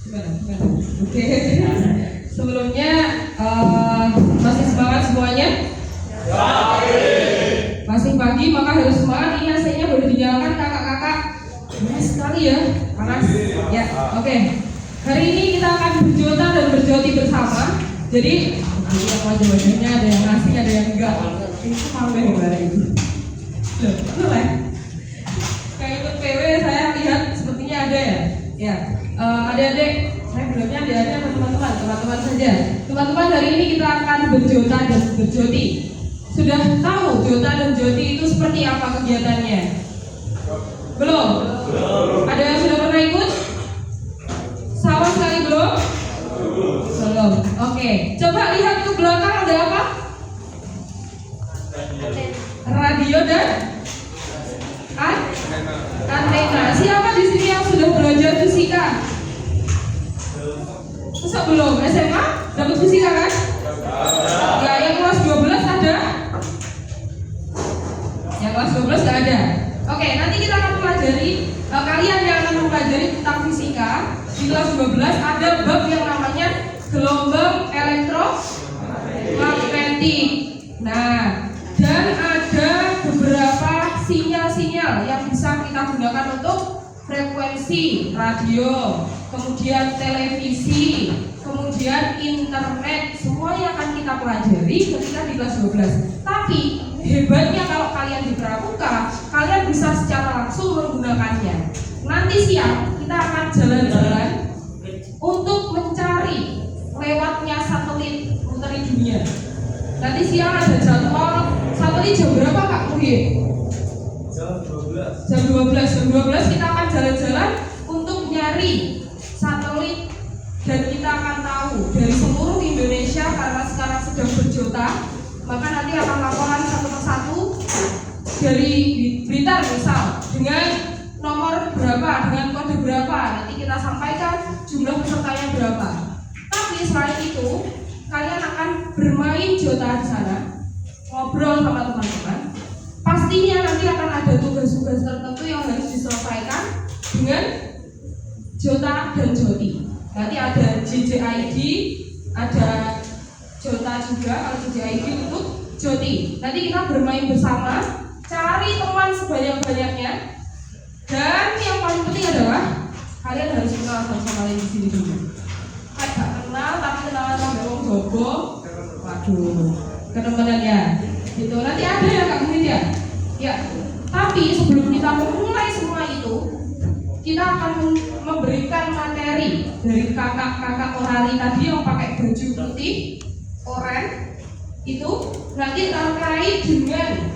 Gimana? Oke. Sebelumnya masih semangat semuanya? Masih pagi maka harus semangat. Ini AC-nya boleh dinyalakan kakak-kakak. Panas sekali ya, panas. Ya, oke. Hari ini kita akan berjota dan berjoti bersama. Jadi yang wajah-wajahnya ada yang asing, ada yang enggak. Ini malu deh gimana itu. Loh, betul ya? Kayak ikut PW saya lihat sepertinya ada ya. Ya, adik-adik, saya bilangnya adik-adik atau teman-teman saja. Teman-teman, hari ini kita akan berjota dan berjoti. Sudah tahu jota dan joti itu seperti apa kegiatannya? Belum? Ada yang sudah pernah ikut? Sama sekali belum? Belum. Oke. Coba lihat ke belakang ada apa? Radio dan antena. Siapa di sini yang sudah belajar fisika? Masa belum? SMA dapat fisika kan? Ya, yang kelas 12 ada? Yang kelas 12 nggak ada. Oke, nanti kita akan pelajari, kalian yang akan mempelajari tentang fisika di kelas 12 ada bab yang namanya gelombang elektromagnetik. Nah, dan ada beberapa sinyal-sinyal yang bisa kita gunakan untuk frekuensi radio, kemudian televisi, kemudian internet. Semuanya akan kita pelajari ketika di kelas 12. Tapi hebatnya kalau kalian di pramuka, kalian bisa secara langsung menggunakannya. Nanti siang kita akan jalan-jalan untuk mencari lewatnya satelit mengitari dunia. Nanti siang ada jadwal satelit jam berapa Kak Muhyin? Jam 12 kita akan jalan-jalan untuk nyari satelit. Dan kita akan tahu dari seluruh Indonesia, karena sekarang sedang berjota, maka nanti akan laporan satu persatu dari Blitar misal dengan nomor berapa, dengan kode berapa, nanti kita sampaikan jumlah pesertanya berapa. Tapi selain itu, kalian akan bermain jota di sana, ngobrol sama teman-teman. Pastinya nanti akan ada tugas-tugas tertentu yang harus diselesaikan dengan jota dan joti. Nanti ada JJID, ada jota juga, kalau JJID untuk joti. Nanti kita bermain bersama, cari teman sebanyak-banyaknya. Dan yang paling penting adalah kalian harus kenal sama lain di sini dulu. Kayak gak kenal tapi kenalan sama orang jogo, waduh, ketemuan ya. Gitu. Nanti ada ya Kak Muhyin ya. Ya. Tapi sebelum kita memulai semua itu, kita akan memberikan materi dari kakak-kakak orali tadi yang pakai baju putih oranye itu nanti terkait dengan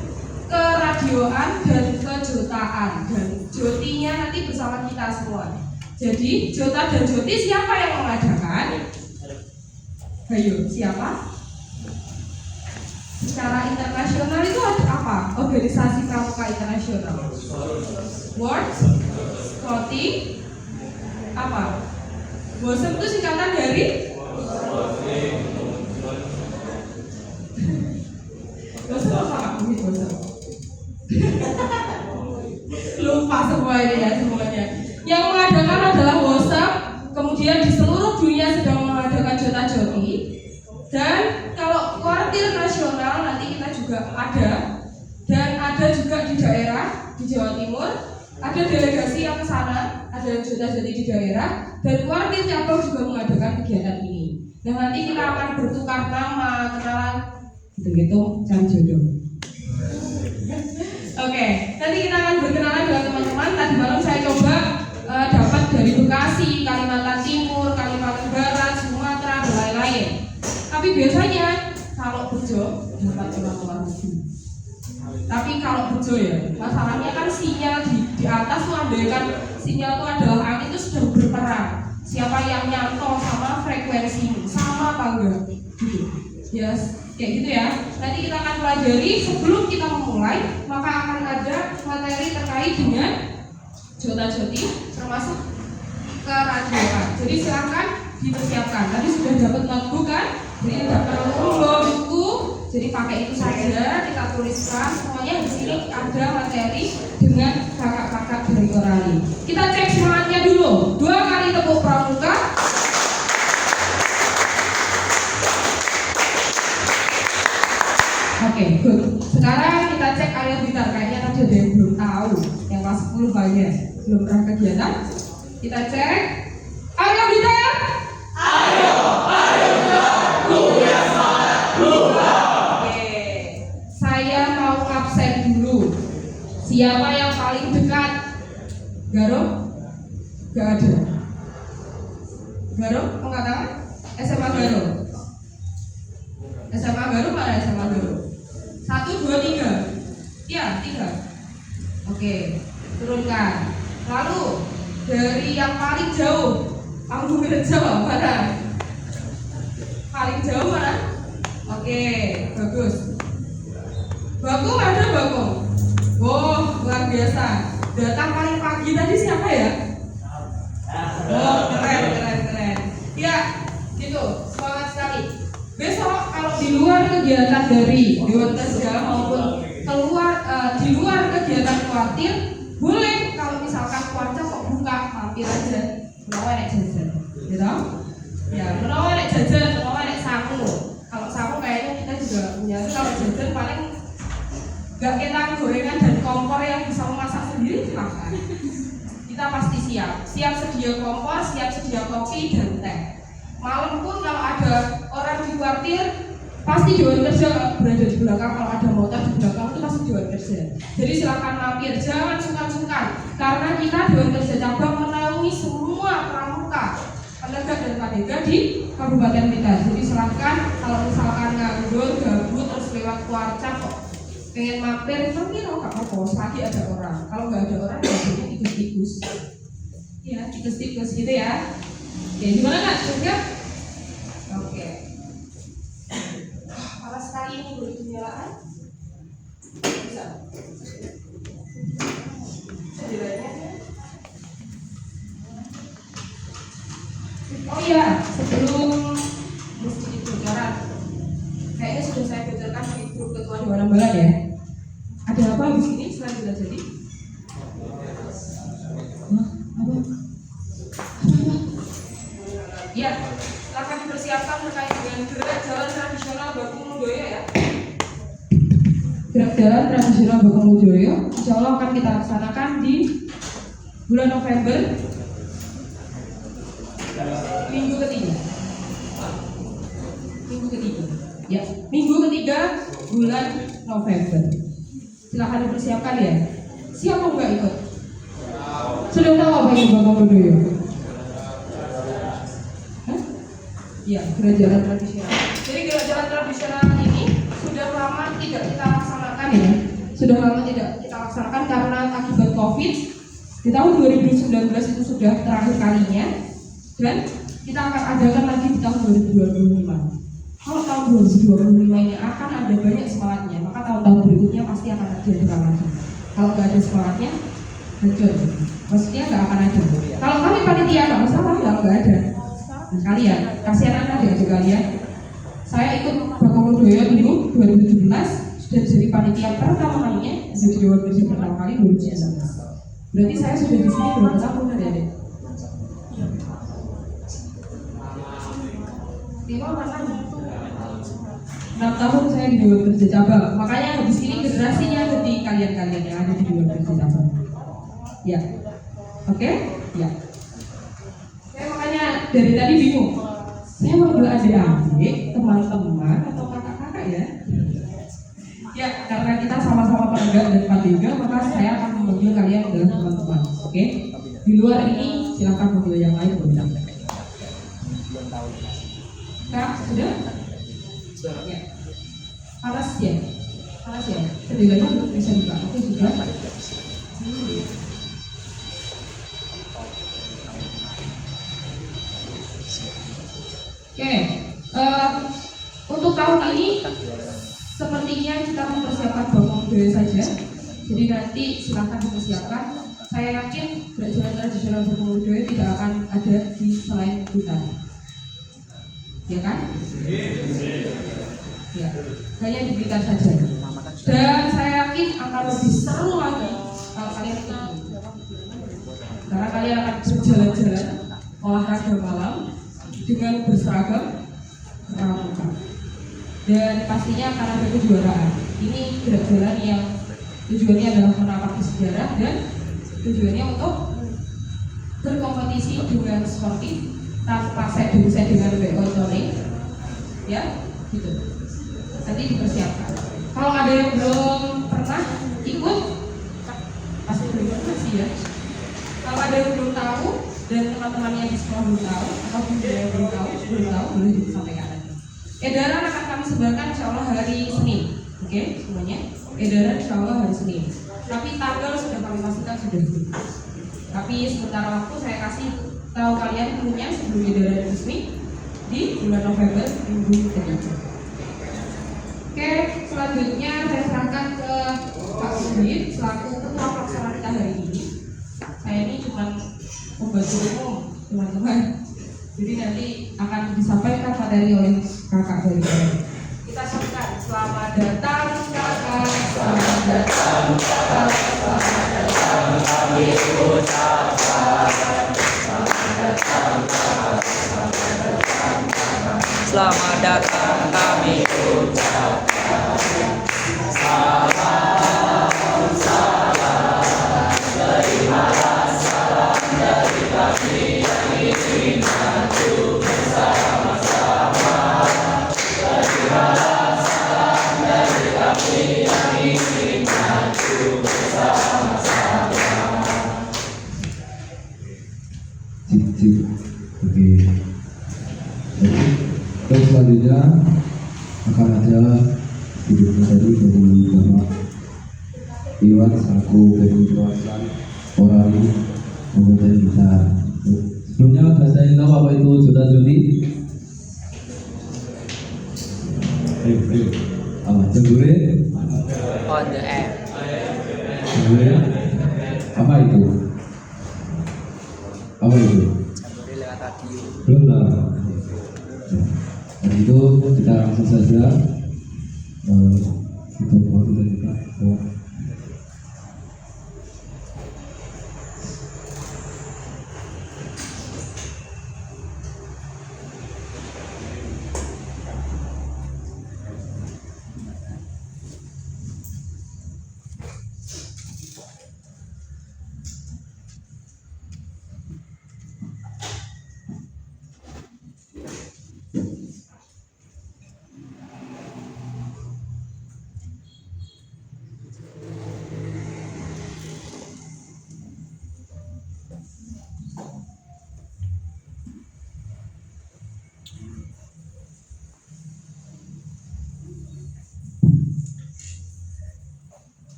keradioan dan kejotaan, dan jotinya nanti bersama kita semua. Jadi jota dan joti siapa yang mengadakan? Ayo, siapa? Secara internasional itu ada apa? Organisasi Pramuka Internasional, World Scouting apa? WOSM itu singkatan dari WOSM apa? WOSM. Lupa semua ini ya semuanya. Yang mengadakan adalah WOSM. Kemudian di seluruh dunia sedang mengadakan jota joti. Dan kalau kuartil nasional nanti kita juga ada. Dan ada juga di daerah di Jawa Timur. Ada delegasi yang ke sana, ada jota joti di daerah, dan kuartil cabang juga mengadakan kegiatan ini. Dan nanti kita akan bertukar nama, kenalan, gitu-gitu, cari jodoh. Oke, nanti kita akan berkenalan dengan teman-teman. Tadi malam saya coba dapat dari Bekasi, Kalimantan Timur, Kalimantan Barat, Sumatera, dan lain-lain. Tapi biasanya kalau bejo dapat teman-teman lebih. Tapi kalau bejo ya, masalahnya kan sinyal di atas tuh andaikan sinyal itu adalah angin itu sudah berperang. Siapa yang nyantol sama frekuensi sama apa enggak? Gitu. Yes, kayak gitu ya. Nanti kita akan pelajari sebelum kita memulai, maka akan ada materi terkait dengan jota joti termasuk keradioan. Jadi silakan dipersiapkan. Tadi sudah dapat notebook kan? Jadi tidak perlu bawa buku. Jadi pakai itu saja, kita tuliskan semuanya. Di sini ada materi dengan kakak-kakak dari orali. Kita cek semangatnya dulu. 2 kali tepuk pramuka. semuanya? Belum pernah kegiatan? Kita cek. Ayo kita. Ayo, luya semangat, luya. Oke, saya mau absen dulu. Siapa yang paling dekat? Garo? Gak ada. Garo? Angkat tangan. SMA Garo. SMA Garo mana SMA Garo? 1, 2, 3. Ya, 3. Oke, turunkan. Lalu dari yang paling jauh, panggung Jawa mana? Paling jauh mana? Oke, bagus. Bagong ada Bagong. Oh, luar biasa. Datang paling pagi tadi siapa ya? Oh, keren. Ya, gitu. Semangat sekali. Besok kalau di luar kegiatan dari Dewan Kerja maupun di luar kegiatan kuartir, boleh kalau misalkan kuarca kok buka, mampir aja. Menawa nek jajan, gitu? Ya, menawa nek jajan, menawa nek saku. Kalau saku kayaknya kita juga punya. Kalau jajan paling gak kita gorengan dan kompor yang bisa memasak sendiri, silahkan. Kita pasti siap sedia kompor, siap sedia kopi dan teh. Malam pun kalau ada orang di kuartir, pasti Dewan Kerja berada di belakang. Kalau ada motor di belakang itu pasti Dewan Kerja. Jadi silakan mampir, jangan sungkan-sungkan, karena kita Dewan Kerja cabang menaungi semua pramuka, penegak dan padega di Kabupaten kita. Jadi silakan kalau misalkan nganggur, gabut, terus lewat kuarca kok pengen mampir, tapi nggak apa-apa, lagi ada orang. Kalau nggak ada orang, biasanya tikus-tikus. Ya, tikus-tikus gitu ya. Oke, gimana Kak? Siap? Oke. Panas sekali ini beri penyalaan. Bisa. Oh iya, sebelum mesti bocoran, kayaknya sudah saya bocorkan di grup ketua Dewan Ambalan ya. Ada apa di sini selain sudah jadi? Apa? Ya, silakan dipersiapkan terkait dengan gerak jalan tradisional Bagong Mudoyo ya. Gerak jalan tradisional Bagong Mudoyo, insya Allah akan kita laksanakan di bulan November, minggu ketiga. Ya, minggu ketiga bulan November. Silahkan dipersiapkan ya. Siapa nggak ikut? Sudah tahu apa itu Bagong Mudoyo? Ya, gerak jalan tradisional. Jadi gerak jalan tradisional ini sudah lama tidak kita laksanakan ya. Sudah lama tidak kita laksanakan karena akibat COVID. Di tahun 2019 itu sudah terakhir kalinya, dan kita akan adakan lagi di tahun 2025. Kalau tahun 2025 ini akan ada banyak semangatnya, maka tahun-tahun berikutnya pasti akan ada lagi. Kalau nggak ada semangatnya, hancur. Maksudnya nggak akan ada. Kalau kami panitia nggak masalah kalau nggak ada. Kalian, kasihan adik-adik kalian. Saya ikut Bagong Mudoyo dulu 2017, sudah jadi panitia pertama kalinya, jadi Dewan Kerja pertama kali 2019. Berarti saya sudah di sini berapa tahun adik-adik? 6 tahun saya di Dewan Kerja cabang. Makanya habis ini generasinya jadi kalian-kalian yang ada di Dewan Kerja cabang. Ya, oke? Ya. Saya makanya dari tadi bingung. Saya manggil adik-adik, teman-teman atau kakak-kakak ya? Ya, karena kita sama-sama penegak dan padega, maka saya akan memanggil kalian adalah teman-teman. Oke? Di luar ini silakan manggil yang lain boleh. Kak, sudah? Ya. Panas ya? Panas ya? Sedilanya bisa buka. Oke, sudah. Oke, untuk tahun ini sepertinya kita mempersiapkan Bagong Mudoyo saja. Jadi nanti silahkan dipersiapkan. Saya yakin gerak jalan tradisional Bagong Mudoyo tidak akan ada di selain kita. Ya kan? Ya, hanya di Blitar saja. Dan saya yakin akan lebih seru lagi kalau kalian ikut. Karena kalian akan berjalan-jalan olahraga malam dengan berseragam pramuka. Dan pastinya akan ada kejuaraan. Ini gerak jalan yang tujuannya adalah menapaki sejarah dan Tujuannya untuk berkompetisi dengan sportif tanpa saya dengan BO ya gitu. Nanti dipersiapkan. Kalau ada yang belum pernah ikut, pasti belum pernah sih ya. Kalau ada yang belum tahu dan teman-temannya di sekolah belum tahu atau yang belum tahu boleh disampaikan. Edaran akan kami sebarkan insya Allah hari Senin. Oke, semuanya. Edaran insya Allah hari Senin. Tapi tanggal sudah kami pastikan sudah dulu. Tapi sementara waktu saya kasih tahu kalian punya sebelum edaran resmi di bulan November minggu ketiga. Oke, selanjutnya saya serahkan ke Pak Sudin selaku ketua pelaksana kita hari ini. Saya ini cuma pembantu umum, teman-teman. Jadi nanti akan disampaikan materi oleh kakak dari saya. Kita sambutkan, selamat datang kakak, selamat datang kakak, selamat datang kami ucapkan, selamat datang kakak, selamat datang kakak, selamat datang kami ucapkan, salam, salam, terimalah salam dari kami yang ingin maju bersama-sama. Terimalah salam dari kami yang ingin maju bersama-sama. Oke. Terus selanjutnya akan ada video materi dari Bapak Iwan selaku dari perwakilan Orali Kabupaten Blitar. Sebelumnya ada yang tahu apa itu Jota Joti? Ayo. Jembure? On the air. Jembure? Apa itu? Jambore lewat radio. Belum lah. Dan itu kita langsung saja kita buat dari platform.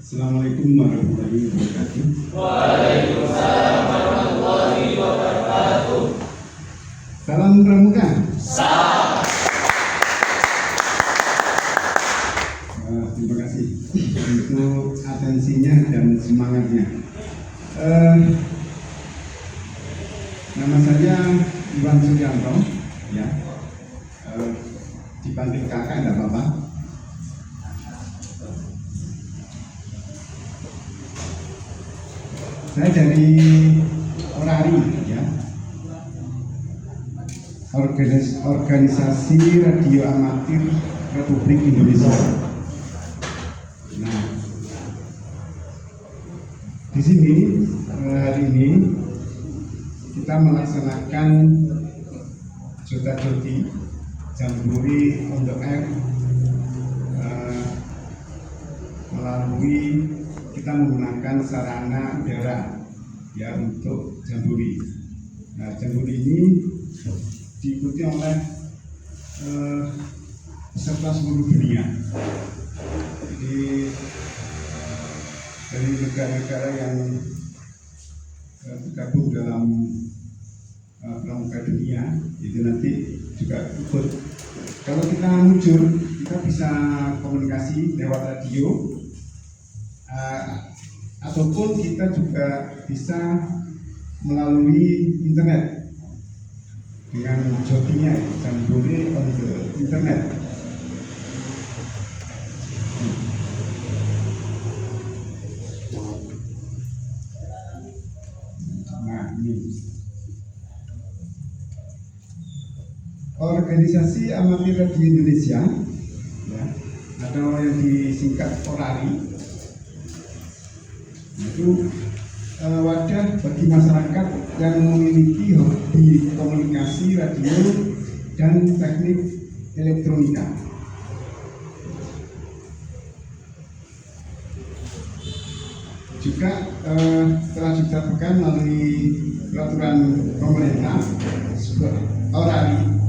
Assalamualaikum warahmatullahi wabarakatuh. Waalaikumsalam warahmatullahi wabarakatuh. Salam pramuka. Salam. kasih untuk atensinya dan semangatnya. Nama saya Iwan Suryanto, ya. Dipanggil kakak enggak apa-apa. Saya dari Orari, ya. Organisasi Radio Amatir Republik Indonesia. Nah, di sini hari ini kita melaksanakan Jota-Joti Jambore on the air melalui kita menggunakan sarana udara, ya, untuk Jambore. Nah, Jambore ini diikuti oleh peserta seluruh dunia. Jadi dari negara-negara yang tergabung dalam pramuka dunia itu nanti juga ikut. Kalau kita muncul, kita bisa komunikasi lewat radio, ataupun kita juga bisa melalui internet dengan jokinya Jambore on the internet. Nah, ini Organisasi Amatir Radio Indonesia, ya, atau yang disingkat Orari, itu wadah bagi masyarakat yang memiliki hobi komunikasi radio dan teknik elektronika. Juga telah ditetapkan melalui peraturan pemerintah Orari,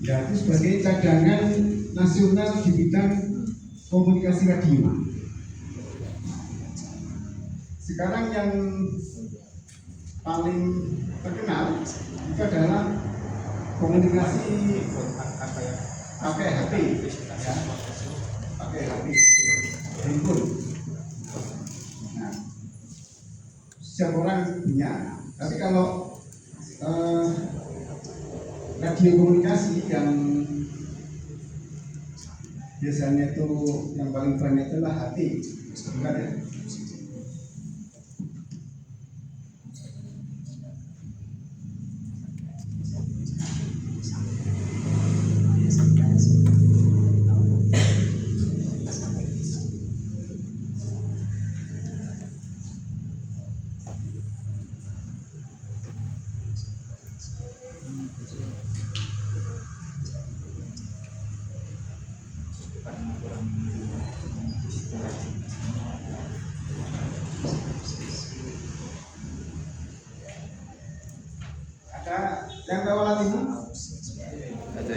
yaitu sebagai cadangan nasional di bidang komunikasi radio. Sekarang yang paling terkenal itu adalah komunikasi pakai HP, ya, pakai HP, handphone. Nah, setiap orang punya. Tapi kalau radio komunikasi yang biasanya itu yang paling banyak itulah HP, bukan ya? Ada yang tahu alat ini? Ada.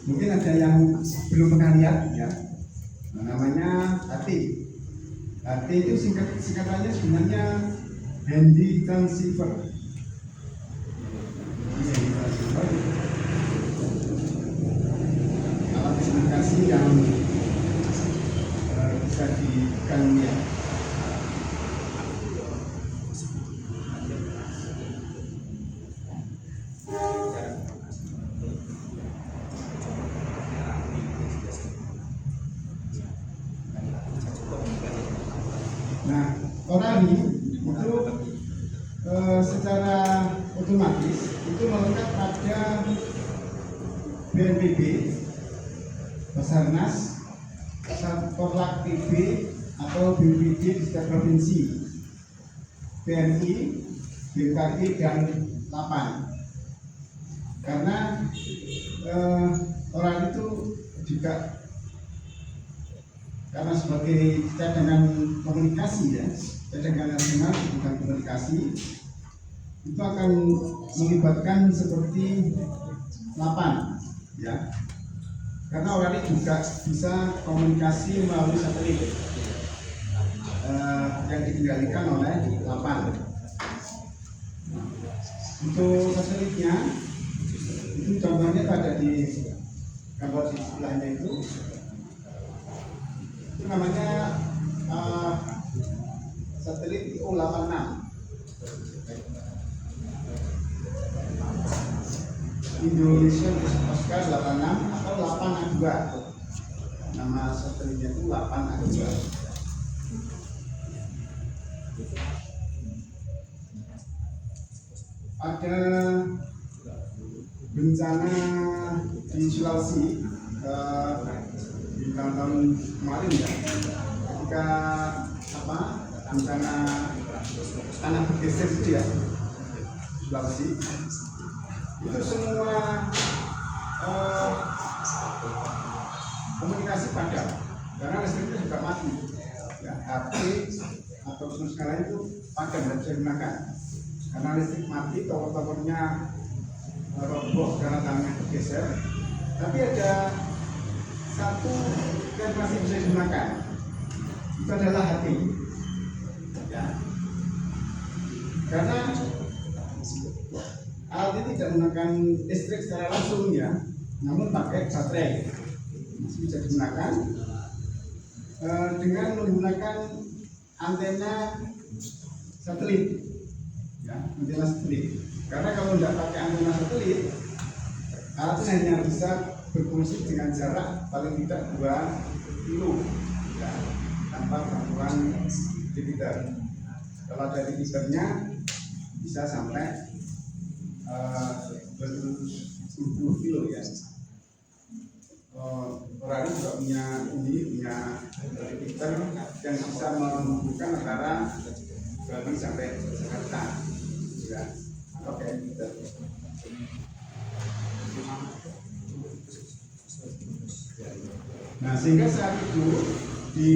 Mungkin ada yang belum pernah lihat, ya. Nah, namanya HT. HT itu singkatannya sebenarnya handy transceiver. Handy transceiver, alat komunikasi yang bisa dikandung. Nah, Orari itu secara otomatis itu melekat pada BNPB, Basarnas, Satkorlak TB atau BPD di setiap provinsi, TNI, BMKG dan Lapan. Karena Orari itu juga karena sebagai cadangan komunikasi, ya, cadangan nasional tentang komunikasi itu akan melibatkan seperti Lapan, ya, karena Orari juga bisa komunikasi melalui satelit yang dikendalikan oleh Lapan. Untuk satelitnya itu Ini contohnya ada di gambar di sebelahnya itu namanya satelit IO-86 Indonesian Oscar 86 atau 8A2. Nama satelitnya itu 8A2. Ada bencana di Sulawesi di tahun-tahun kemarin ya, ketika bencana tanah bergeser itu ya, Sulawesi itu semua komunikasi padam karena listriknya juga mati ya, HP atau segala itu padam dan bisa digunakan karena listrik mati, tower-towernya roboh karena tanahnya bergeser. Tapi ada satu yang masih bisa digunakan, itu adalah hati ya, karena alat ini tidak menggunakan listrik secara langsung ya, namun pakai baterai masih bisa digunakan dengan menggunakan antena satelit ya, antena satelit. Karena kalau tidak pakai antena satelit, alat ini hanya bisa berfungsi dengan jarak paling tidak 2 kilo ya, tanpa bantuan repeater. Kalau ada repeaternya bisa sampai 20 kilo ya. Orang juga punya repeater yang bisa menghubungkan antara Bali sampai Jakarta ya. Oke, gitu. Nah, sehingga saat itu di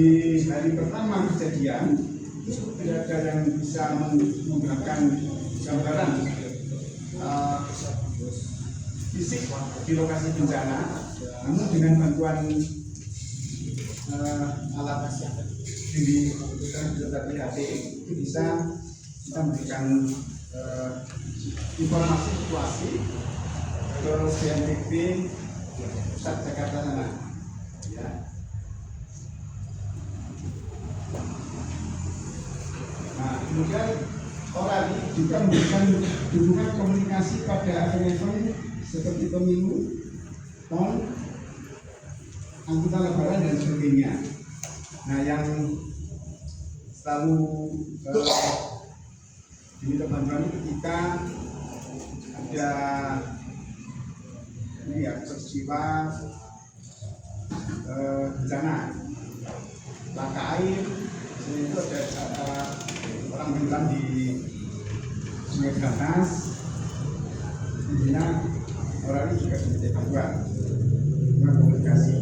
hari pertama kejadian itu tidak ada yang bisa menggunakan gambaran fisik di lokasi bencana, namun dengan bantuan alat tinggi tadi HT itu bisa kita memberikan informasi situasi ke BNPB pusat Jakarta sana ya. Nah, kemudian Orari juga memberikan dukungan komunikasi pada event seperti pemilu, PON, angkutan lebaran dan sebagainya. Nah, yang selalu diminta bantuan ketika ada ini ya, peristiwa bencana laka air, itu ada orang tenggelam di Sungai Berantas, intinya orang ini juga diminta bantuan dengan komunikasi.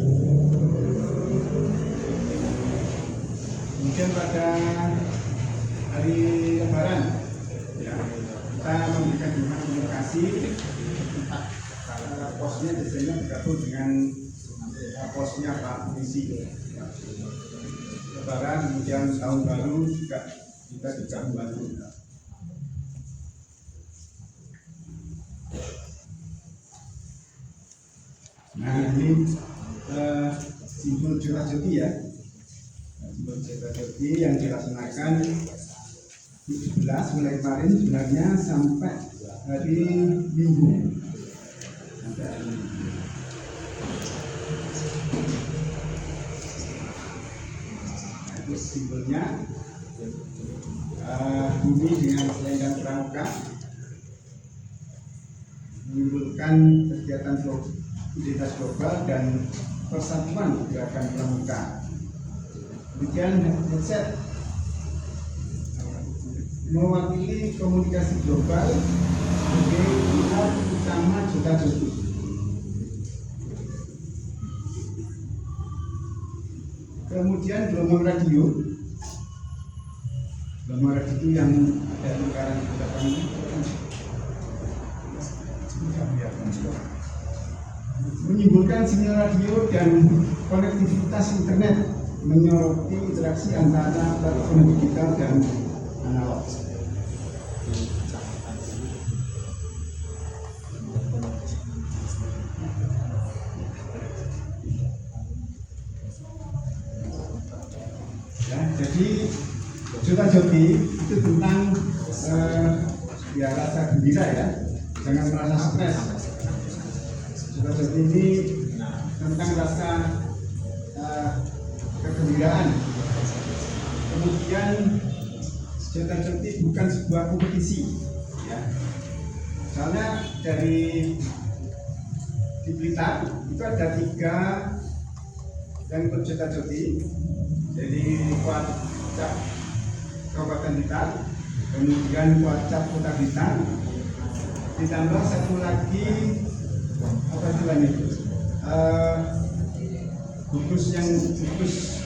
Kemudian pada hari Lebaran ya, kita memberikan dukungan komunikasi. Posnya biasanya bergabung dengan posnya Pak Polisi Lebaran, kemudian tahun baru juga kita membantu. Nah, ini simbol Jota Joti ya, simbol Jota Joti yang dilaksanakan 17 mulai kemarin sebenarnya sampai hari Minggu. Itu simbolnya bumi dengan selendang pramuka menimbulkan kegiatan identitas global dan persatuan gerakan pramuka. Kemudian headset mewakili komunikasi global sebagai pilar utama Jota Joti. Kemudian gelombang radio itu yang ada lingkaran di belakang menimbulkan sinyal radio dan konektivitas internet, menyoroti interaksi antara platform digital dan analog. Ya, jadi Jota Joti itu tentang ya rasa gembira ya, jangan merasa stres. Jota Joti ini tentang rasa kegembiraan. Kemudian Jota Joti bukan sebuah kompetisi, ya. Soalnya di Blitar itu ada 3 yang ikut Jota Joti. Jadi Kuatcap Kabupaten Blitar, kemudian Kuatcap Kota Blitar, ditambah satu lagi apa istilahnya itu gugus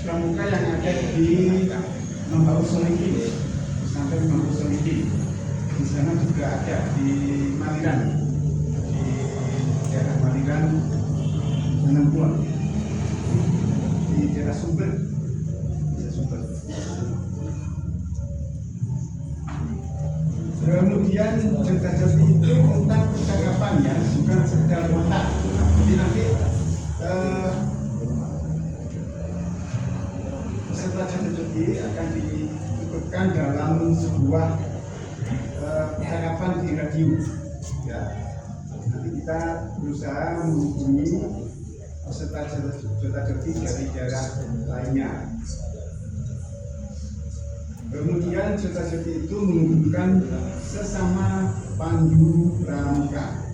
pramuka yang ada di Mambaus Soliki sampai Mambaus Soliki. Di sana juga ada di Maliran, di daerah Maliran, Senangkuan, di daerah Sumber. Kemudian Jota Joti itu tentang percakapan ya, bukan sekedar kontak. Jadi nanti peserta Jota Joti akan diikutkan dalam sebuah percakapan di radio. Ya, nanti kita berusaha menghubungi peserta Jota Joti dari daerah lainnya. Kemudian Jota Joti itu menghubungkan sesama panju pramuka.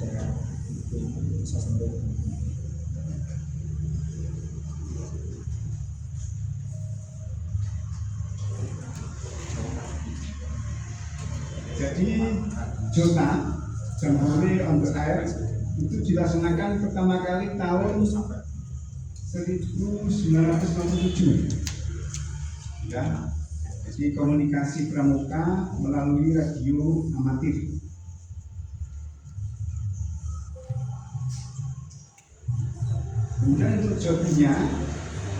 Jadi Jota Jamboree on the Air itu dilaksanakan pertama kali tahun 1997. Ya. Jadi komunikasi pramuka melalui radio amatir. Kemudian untuk jokinya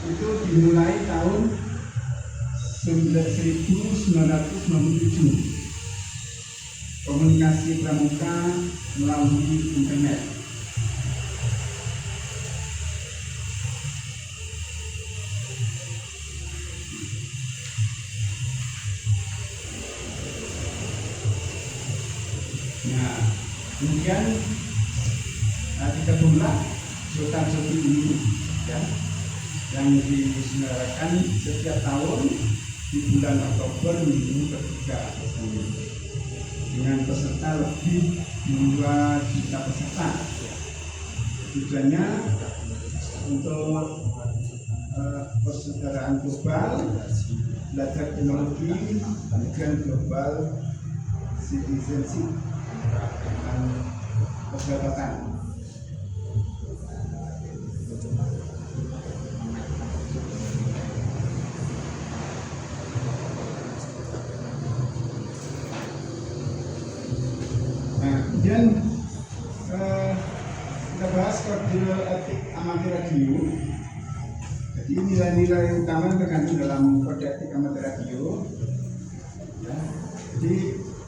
itu dimulai tahun 1997. Komunikasi pramuka melalui internet. Nah, kemudian kita bulan Jota Joti ini ya, yang diselenggarakan setiap tahun di bulan Oktober minggu ketiga dengan peserta lebih 2 juta peserta. Tujuannya untuk persaudaraan global, belajar teknologi, dan global citizenship dan persahabatan. Nah, kemudian kita bahas koridor etik amatir radio. Jadi nilai-nilai utama terkandung dalam kode etik amatir radio. Ya, jadi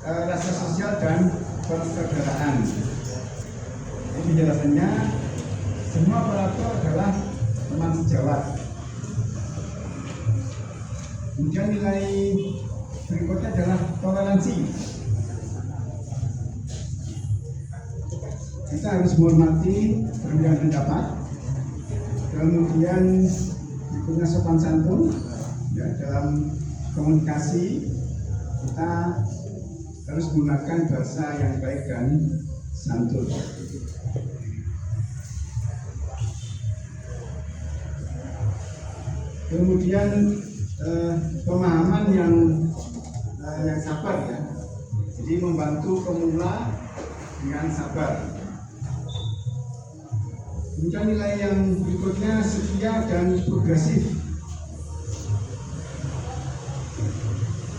rasa sosial dan persaudaraan. Ini penjelasannya, semua operator adalah teman sejawat. Kemudian nilai berikutnya adalah toleransi. Kita harus menghormati perbedaan pendapat. Kemudian berikutnya sopan santun. Ya, dalam komunikasi kita harus menggunakan bahasa yang baik dan santun. Kemudian pemahaman yang sabar ya, jadi membantu pemula dengan sabar. Kemudian nilai yang berikutnya setia dan progresif.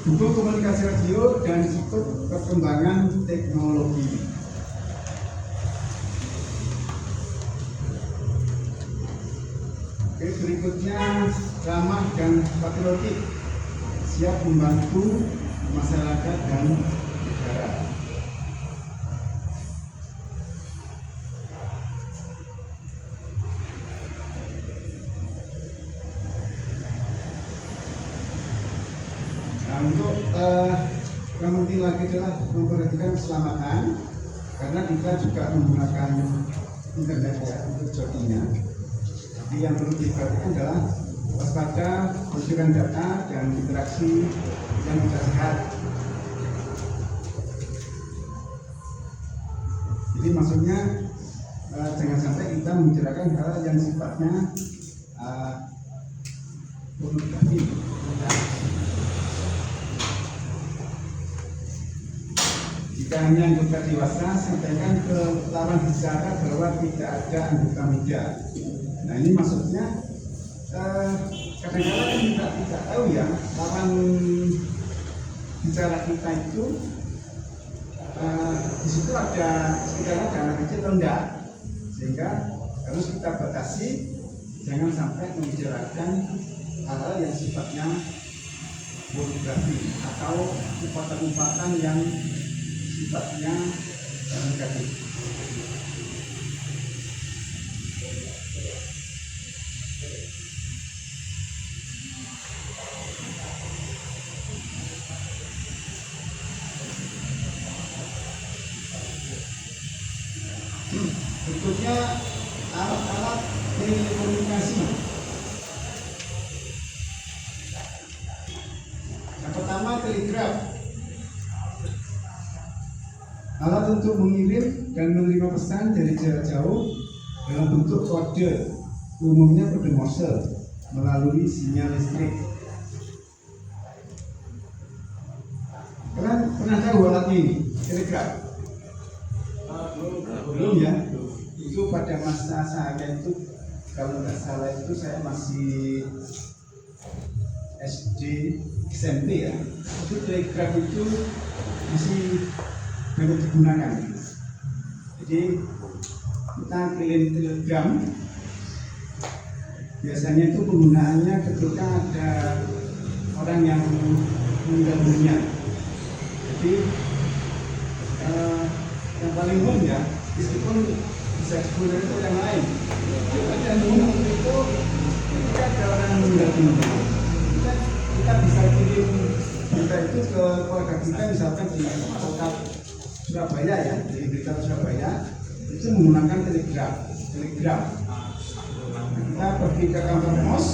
Dukung komunikasi radio dan ikut perkembangan teknologi. Oke, berikutnya ramah dan patriotik, siap membantu masyarakat dan negara. Nah, untuk yang penting lagi adalah memperhatikan keselamatan, karena kita juga menggunakan internet ya untuk joggingnya. Jadi yang perlu diperhatikan adalah waspada, bocoran data dan interaksi yang tidak sehat. Jadi maksudnya jangan sampai kita membicarakan hal yang sifatnya pornografi. Jika hanya anggota dewasa, sampaikan ke lawan bicara bahwa tidak ada anggota muda. Nah ini maksudnya kadang-kadang kita tidak tahu ya lawan bicara kita itu di situ ada sekitarnya dana kecil atau enggak, sehingga harus kita batasi, jangan sampai membicarakan hal-hal yang sifatnya pornografi atau umpatan-umpatan yang sifatnya negatif. Berikutnya alat-alat telekomunikasi. Yang pertama telegraf. Alat untuk mengirim dan menerima pesan dari jarak jauh dalam bentuk kode, umumnya kode Morse melalui sinyal listrik. Kalian pernah tahu alat ini, telegraf? Belum ya? Itu pada masa saya itu, kalau nggak salah itu saya masih SD, SMP ya. Itu telegraf itu masih banyak digunakan. Jadi kita kirim telegram, biasanya itu penggunaannya ketika ada orang yang meninggal dunia. Jadi yang paling umum ya, meskipun bisa digunakan itu yang lain. Dan umum itu ketika ada orang meninggal dunia, kita bisa kirim berita itu ke keluarga kita, misalkan di kota Surabaya ya, di berita Surabaya itu menggunakan telegram. Kita pergi ke kantor pos,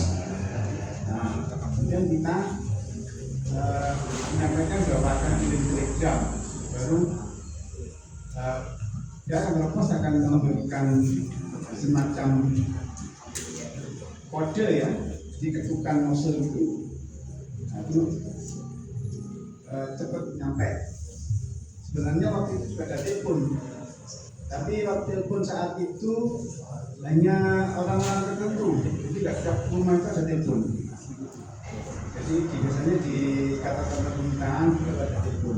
kemudian kita menyampaikan bahwa akan kirim telegram, baru ya kantor pos akan memberikan semacam kode ya, di ketukan Morse itu cepat nyampe. Sebenarnya waktu itu juga ada telepon, tapi waktu telepon saat itu hanya orang-orang tertentu, jadi tidak setiap rumah itu ada telepon. Jadi biasanya di kata-kata pemerintahan juga ada telepon.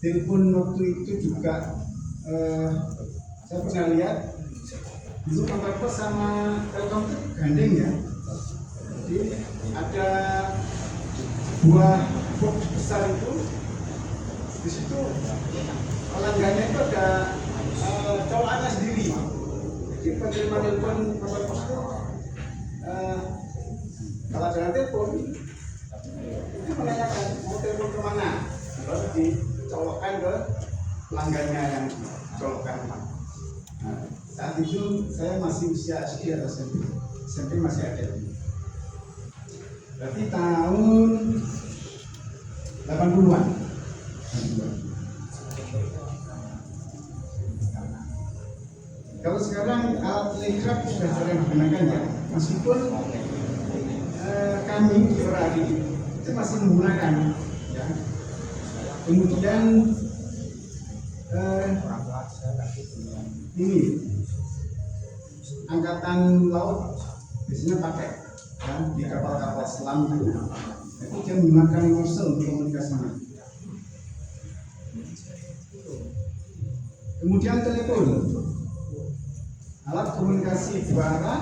Telepon waktu itu juga saya pernah lihat dulu kantor pos sama Telkom itu gandeng ya. Jadi ada dua box besar itu, di situ pelanggannya itu ada colokannya sendiri. Jadi penerima telepon kantor pos itu kalau ada telepon itu menanyakan mau telepon kemana, lalu dicolokkan ke pelanggannya yang colokkan. Nah, saat itu saya masih usia SD atau SMP masih ada. Berarti tahun 80-an. Kalau sekarang alat telegraf sudah jarang digunakan ya, meskipun kami di Ferrari itu masih menggunakan ya. Kemudian ini angkatan laut biasanya pakai ya, di kapal-kapal selam itu dia menggunakan Morse untuk komunikasinya. Kemudian telepon, alat komunikasi dua arah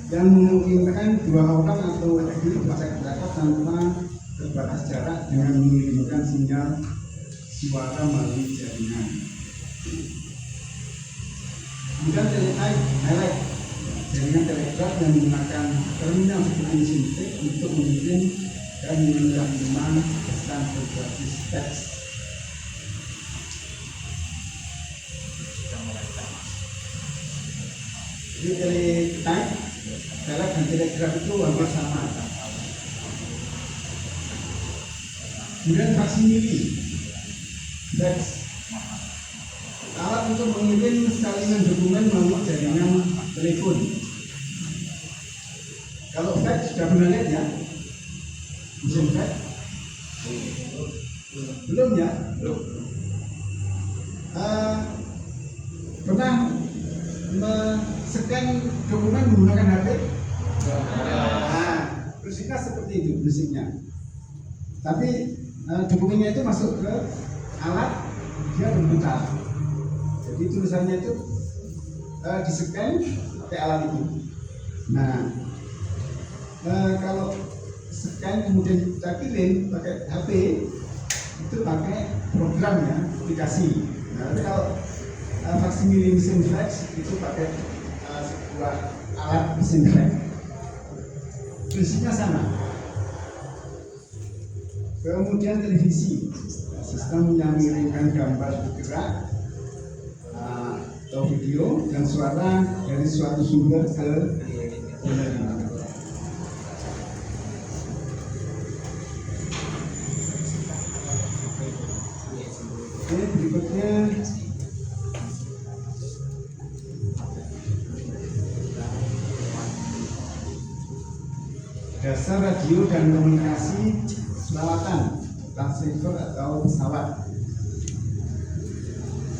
yang memungkinkan dua orang atau lebih bisa bercakap tanpa terbatas jarak dengan mengirimkan sinyal suara melalui jaringan. Kemudian teletype, jaringan telegraf yang menggunakan terminal seperti mesin tik untuk mengirim dan menerima pesan berbasis teks. Jadi teletype dan telegraf itu hampir sama. Kemudian faksimili, teks, alat untuk mengirim salinan dokumen melalui jaringan telepon. Kalau fax sudah pernah lihat ya, mesin fax? Belum ya? Belum. Pernah men-scan dokumen menggunakan HP? Nah, prinsipnya seperti itu prinsipnya. Tapi dokumennya itu masuk ke alat, dia berputar. Jadi tulisannya itu di-scan pakai alat itu. Nah, kalau scan kemudian kita kirim pakai HP, itu pakai program ya, aplikasi. Nah, tapi kalau faksimili mesin fax itu pakai sebuah alat mesin fax. Prinsipnya sama. Kemudian televisi, sistem yang mengirimkan gambar bergerak atau video dan suara dari suatu sumber ke penerima. Oke, berikutnya dasar radio dan komunikasi selawatan, transceiver atau pesawat.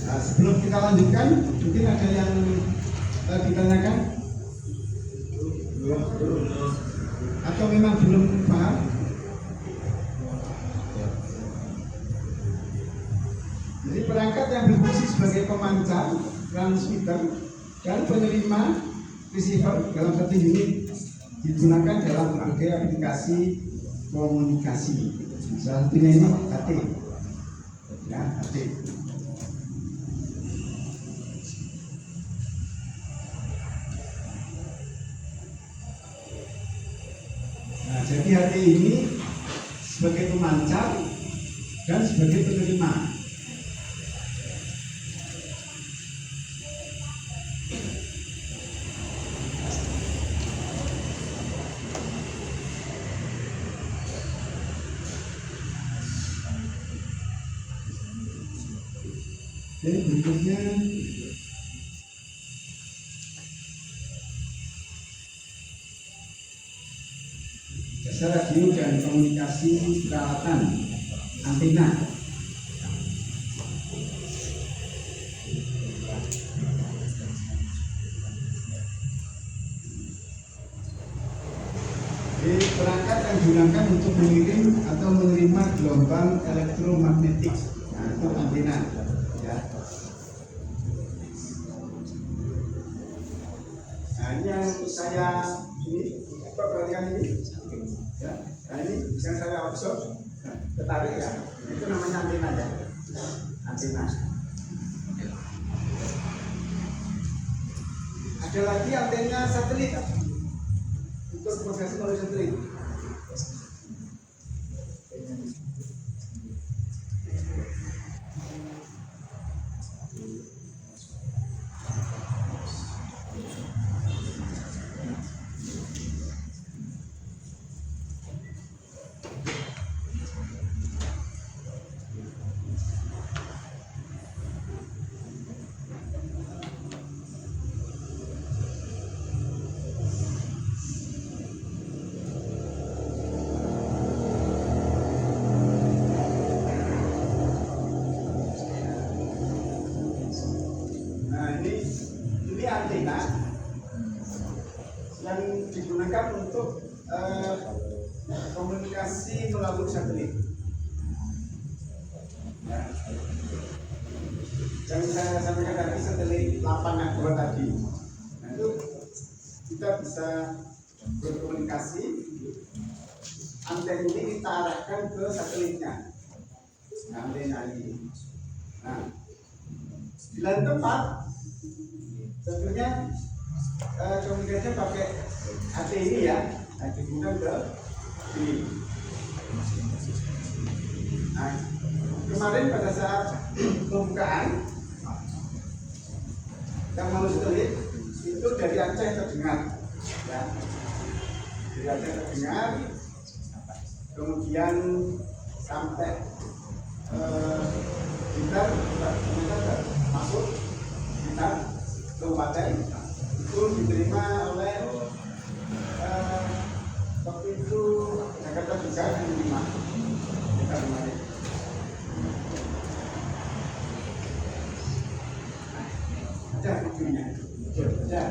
Nah, sebelum kita lanjutkan, mungkin ada yang ditanyakan? Atau memang belum paham? Jadi perangkat yang berfungsi sebagai pemancar, transmitter, dan penerima receiver dalam satu unit digunakan dalam berbagai aplikasi komunikasi. Salah satunya ini HT, ya HT. Nah, jadi HT ini sebagai pemancar dan sebagai penerima. Oke, berikutnya dasar radio dan komunikasi peralatan antena. Perangkat yang digunakan untuk mengirim atau menerima gelombang elektromagnetik, nah, itu antena. Ya. Nah, ini yang saya perhatikan ini. Ya. Nah, ini yang saya observe, tertarik ya. Itu namanya antena ya. Antena. Ada lagi antena satelit. Untuk komunikasi melalui satelit. Ini antena yang digunakan untuk komunikasi melalui satelit. Ya. Yang saya sampaikan tadi satelit 8 tadi. Nah, itu kita bisa berkomunikasi. Antena ini kita arahkan ke satelitnya. Nah, antena ini. Nah, di lain tempat tentunya komunikasinya pakai HT ini ya, digunakan ke sini. Nah, kemarin pada saat pembukaan yang manusia itu dari Aceh terdengar, ya. Dari Aceh terdengar, kemudian sampai kita masuk kita kabupaten itu diterima oleh waktu itu Jakarta juga yang diterima kita kemarin. Ada videonya, ada.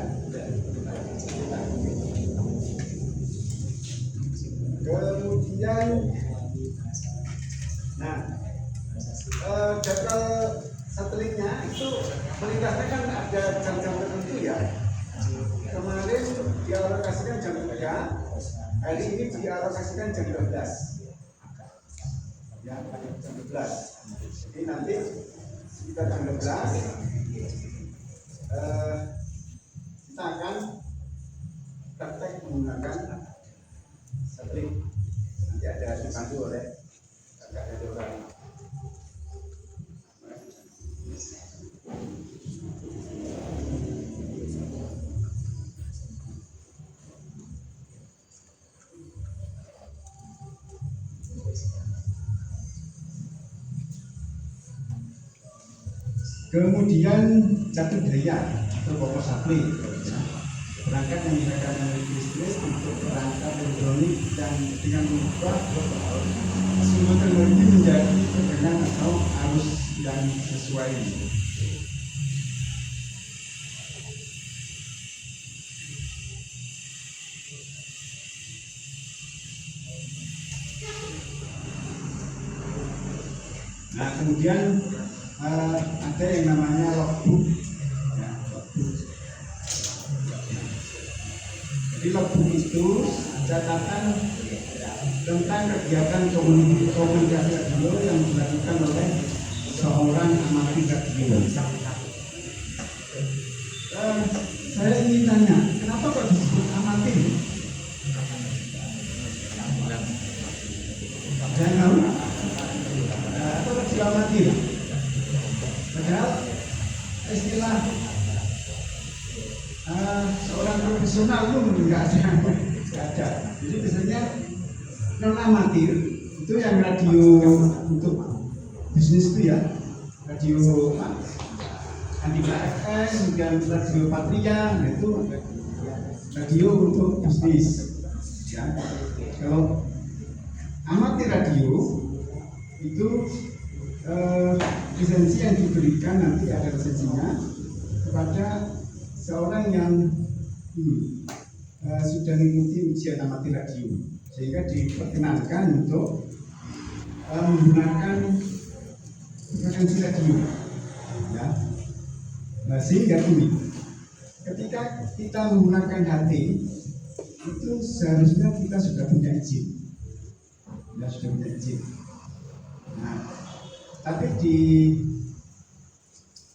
Kemudian, nah, data satelitnya itu melintasnya kan ada jam-jam tertentu ya. Kemarin dialokasikan jam 3, hari ini dialokasikan jam 12. Ya, jam 12. Jadi nanti sekitar jam 12 kita akan praktek menggunakan satelit. Nanti ada dibantu oleh kakak dari orang. Kemudian Catur Daya atau pokok satelit, perangkat yang digunakan oleh listrik untuk perangkat elektronik dan dengan mengubah sumber teknologi menjadi tegangan atau arus yang sesuai. Nah, kemudian ada yang namanya logbook. Ya, logbook. Jadi logbook itu catatan tentang kegiatan komunikasi radio yang dilakukan oleh seorang amatir radio. Saya ingin tanya, kenapa kok disebut amatir? Jangan tahu? Atau radio amatir? Padahal istilah seorang profesional pun nggak ada. Jadi biasanya non amatir itu yang radio untuk bisnis itu ya, radio anti FM, kemudian radio Patria, itu radio untuk bisnis. Ya. Kalau amatir radio itu lisensi yang diberikan nanti ada lisensinya kepada seorang yang sudah mengikuti ujian amatir radio, sehingga diperkenankan untuk menggunakan frekuensi radio. Ya. Nah, sehingga ini ketika kita menggunakan HT itu seharusnya kita sudah punya izin. Ya, sudah punya izin. Nah, tapi di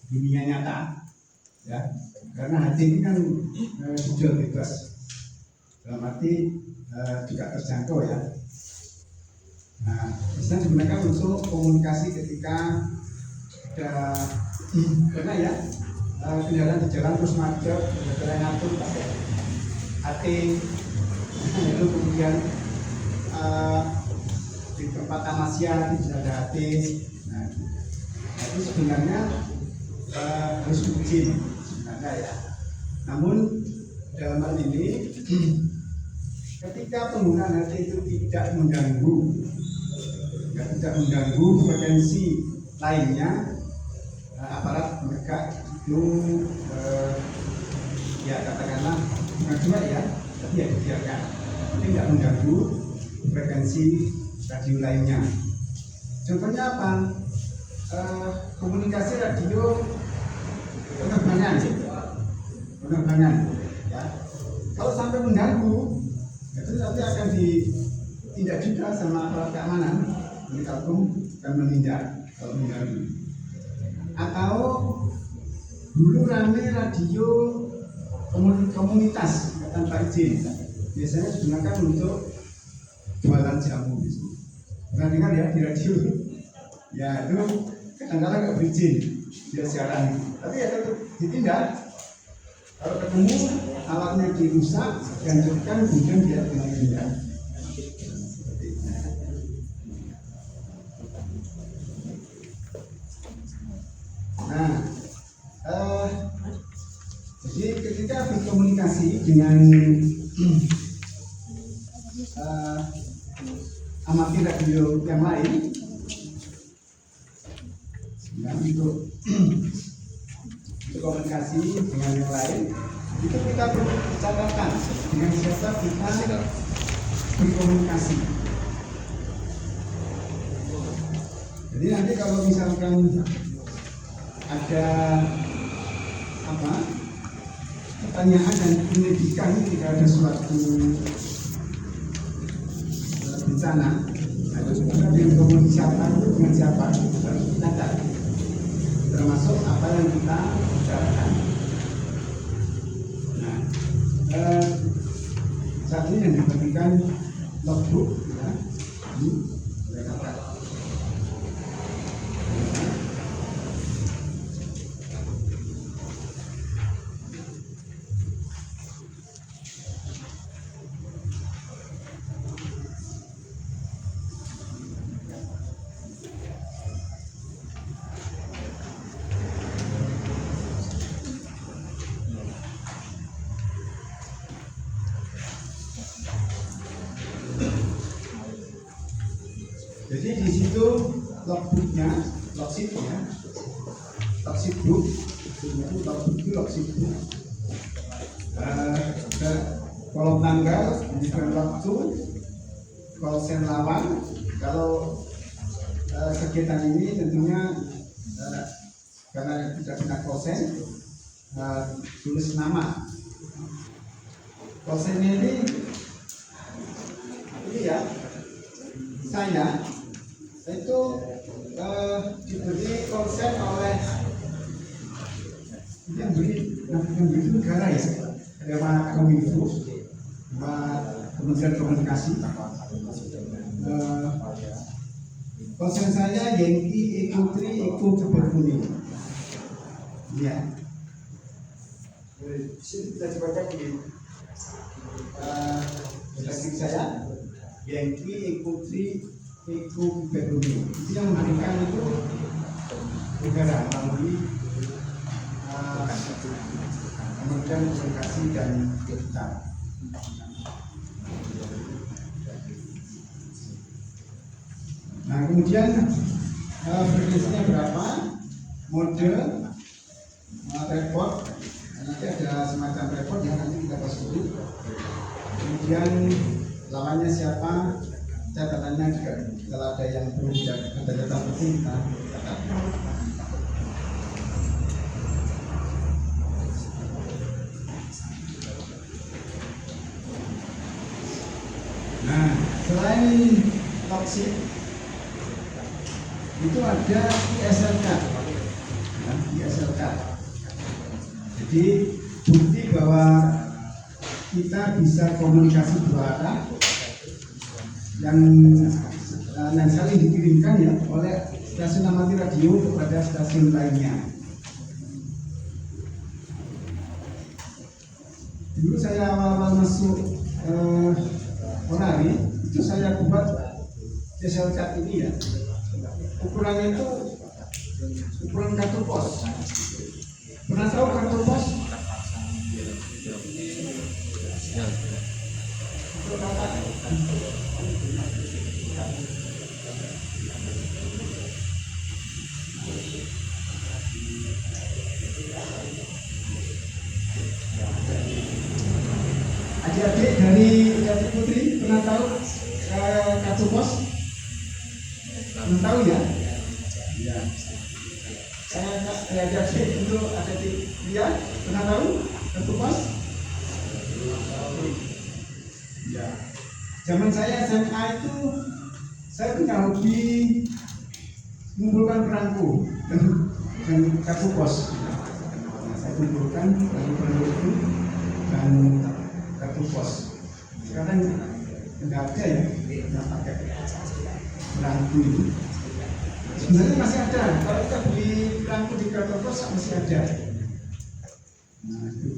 dunia nyata, ya, karena hati ini kan dijual bebas, dalam arti juga terjangkau ya. Nah, bisa digunakan untuk komunikasi ketika ada karena ya kendaraan di jalan terus macet, ada ngatur pakai hati, lalu kemudian di tempat tamasya bisa ada hati. Nah, itu sebenarnya harus izin sebenarnya ya. Namun dalam hal ini ketika penggunaan HT itu tidak mengganggu frekuensi lainnya, aparat penegak itu ya katakanlah juga ya, tapi ya dibiarkan, tapi tidak mengganggu frekuensi radio lainnya. Contohnya apa? Komunikasi radio penerbangan, ya. Kalau sampai mengganggu, itu nanti akan ditindak juga sama aparat keamanan, penegak hukum akan menindak kalau mengganggu. Atau dulu rame radio komunitas tanpa izin, biasanya digunakan untuk jualan jamu. Pernah dengar ya di radio Ya itu kadang-kadang nggak berizin dia siaran, tapi ya tetap ditindak. Kalau ketemu alatnya dirusak, dihancurkan, kemudian dia tindak. Nah, jadi ketika berkomunikasi dengan amatir radio yang lain, ya, untuk komunikasi dengan yang lain, itu kita perlu catatan dengan siapa kita berkomunikasi. Jadi nanti kalau misalkan ada pertanyaan dan penyelidikan ketika ada suatu bencana, itu kita berkomunikasi dengan siapa harus kita cari, termasuk apa yang kita bicarakan. Nah, saat ini yang dibagikan logbook, ya, ini boleh kata. Jadi di situ logbooknya, logsheetnya, logsheet book, logsheet book. Kolom tanggal, menunjukkan waktu, kolsen lawan. Kalau kegiatan ini tentunya karena tidak punya kolsen, tulis nama. Kolsennya ini ya. Saya itu diberi konsen oleh yang beri negara ya, lewat Kominfo, Kementerian Komunikasi. Konsen saya Yankee Eco 3 Eco Berkuning. Ya, sini kita coba di grafik saya. Yankee Eco 3 Eco Berkuning. Itu yang memberikan itu negara melalui Kementerian Komunikasi dan Digital. Nah, kemudian frekuensinya berapa, mode, report, nanti ada semacam report yang nanti kita bahas dulu. Kemudian lawannya siapa, catatannya juga kalau ada yang perlu ada catatan penting kita catat. Nah, selain toksik itu ada ISLK, ya, ISLK. Jadi bukti bahwa kita bisa komunikasi dua arah yang saling dikirimkan ya oleh stasiun amatir radio kepada stasiun lainnya. Dulu saya awal-awal masuk Orari itu saya buat ISLK ini ya. Ukurannya itu ukuran kartu pos. Pernah tahu kartu pos? Adik-adik dari Jati Putri pernah tahu kartu pos? Pernah tahu ya? Ya. Saya adik untuk adik dia pernah tahu kartu pos? Ya. Zaman saya SMA itu saya punya hobi mengumpulkan perangko dan kartu pos. Nah, saya kumpulkan perangko itu dan kartu pos. Sekarang tidak ada ya yang pakai perangko itu. sebenarnya masih ada. Kalau kita beli perangko di kantor pos masih ada. Nah, itu.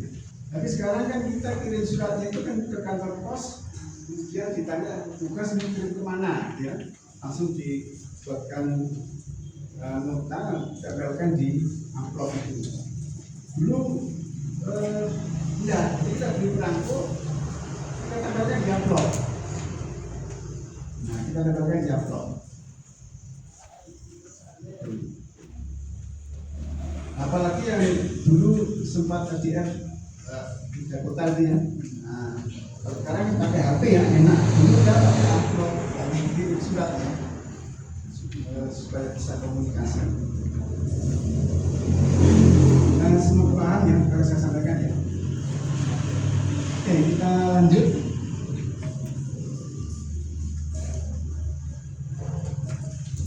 Tapi sekarang kan kita kirim suratnya itu kan ke kantor pos, kemudian ditanya tugas ini kirim kemana, ya langsung dibuatkan nota, ditempelkan di amplop itu. Dulu enggak, kita beli perangko, kita tempelkan di amplop. Nah, kita tempelkan di amplop. Apalagi yang dulu sempat ADF di kota itu ya. Nah, kalau sekarang pakai HP ya enak. Dulu kita pakai amplop dan kirim surat ya, supaya bisa komunikasi. Dan semua paham ya kalau saya sampaikan ya. Oke, kita lanjut.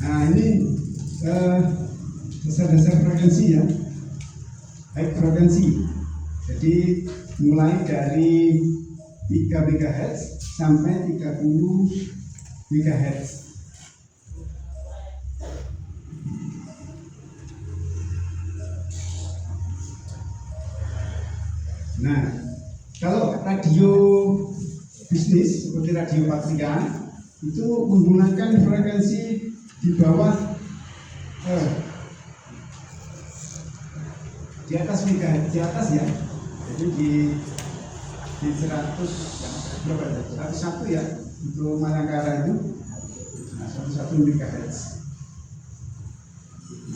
Nah, ini dasar-dasar frekuensi ya, baik frekuensi. Jadi mulai dari 3 MHz sampai 30 MHz. Nah, kalau radio bisnis seperti radio Patria itu menggunakan frekuensi di bawah di atas megahertz, di atas ya, jadi di 100 berapa ya? 101 ya untuk Malangkara itu, nah 101 megahertz.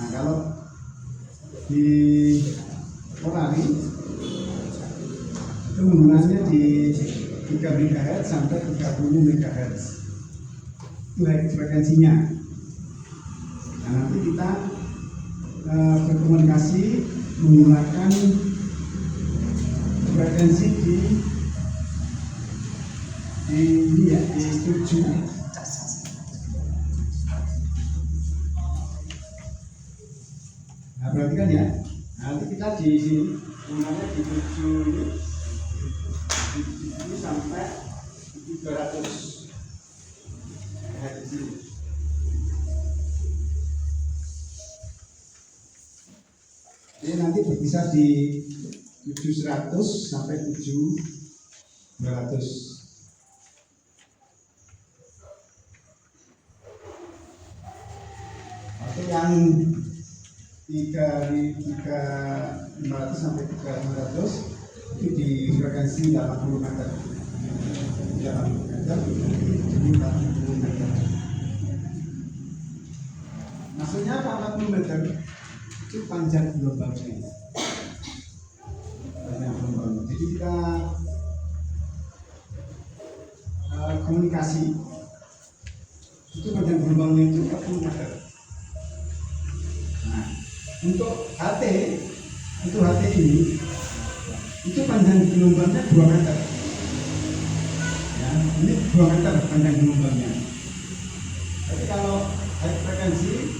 Nah kalau di Orari itu menggunakannya di 3 MHz sampai 30 MHz, itu frekuensinya. Nah nanti kita berkomunikasi menggunakan frekuensi di 7. Nah perhatikan ya, nanti kita di sini menggunakan di 7 sampai 300 Hz. Ini nanti berkisar di 700 sampai 7200. Atau yang 3500 sampai 3500 itu di frekuensi 80 meter. 80 meter, jadi 80 meter. Maksudnya apa 40 meter? Itu panjang gelombangnya. Jadi kita komunikasi itu panjang gelombangnya itu 40 meter. Nah, untuk HT ini itu panjang gelombangnya 2 meter. Ya, ini 2 meter panjang gelombangnya. Tapi kalau high frekuensi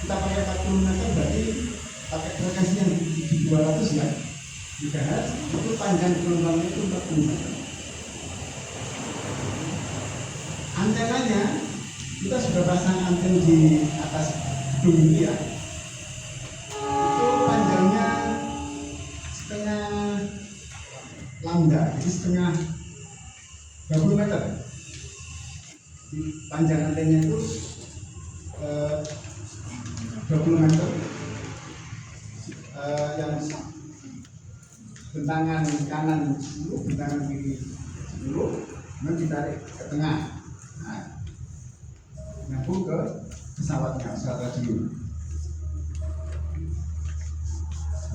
kita pakai 40 meter, berarti pakai frekuensi yang di 200 ya MHz, itu panjang gelombangnya itu 40 meter. Antenanya kita sudah pasang anten di atas gedung ini ya, itu panjangnya setengah lambda, jadi setengah 20 meter. Panjang antenanya itu 20 meter, yang bentangan kanan 10, bentangan kiri 10, kemudian ditarik ke tengah. Nah, nyambung ke pesawat radio.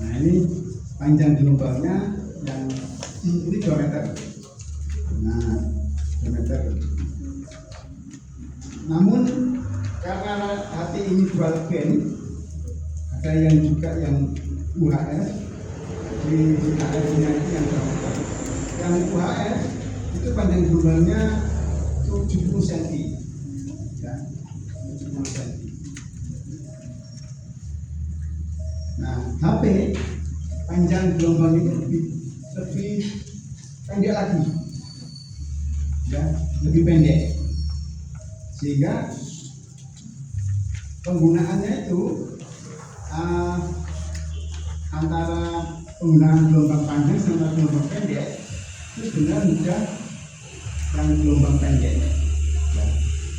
Nah ini panjang gelombangnya yang ini 2 meter. Nah 2 meter. Namun karena HT ini dual band, ada yang juga yang UHF, di UHF-nya itu yang 2 meter. Yang UHF itu panjang gelombangnya 70 cm, ya, 70 cm. Nah, HP panjang gelombang itu lebih pendek lagi, ya, lebih pendek, sehingga penggunaannya itu antara penggunaan gelombang panjang sama gelombang pendek itu sebenarnya mudah yang gelombang pendek ya.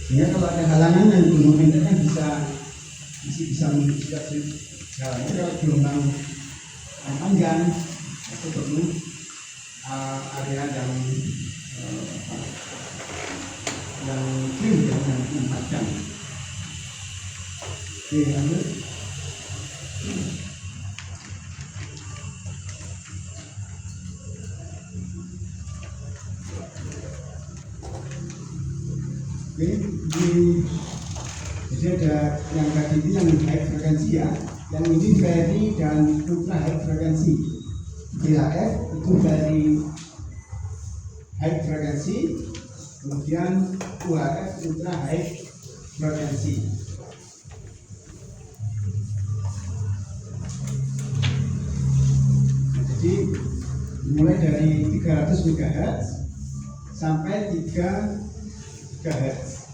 Sehingga kalau ada halangan yang gelombang pendek kan bisa jalannya. Kalau gelombang panjang itu perlu area yang clean yang panjang. Oke, lanjut. Jadi ada yang tadi ini yang high frekuensi ya, yang ini very dan ultra high frekuensi. DHF itu very high frekuensi, kemudian UHF ultra high frekuensi. Jadi mulai dari 300 MHz sampai 3 GHz.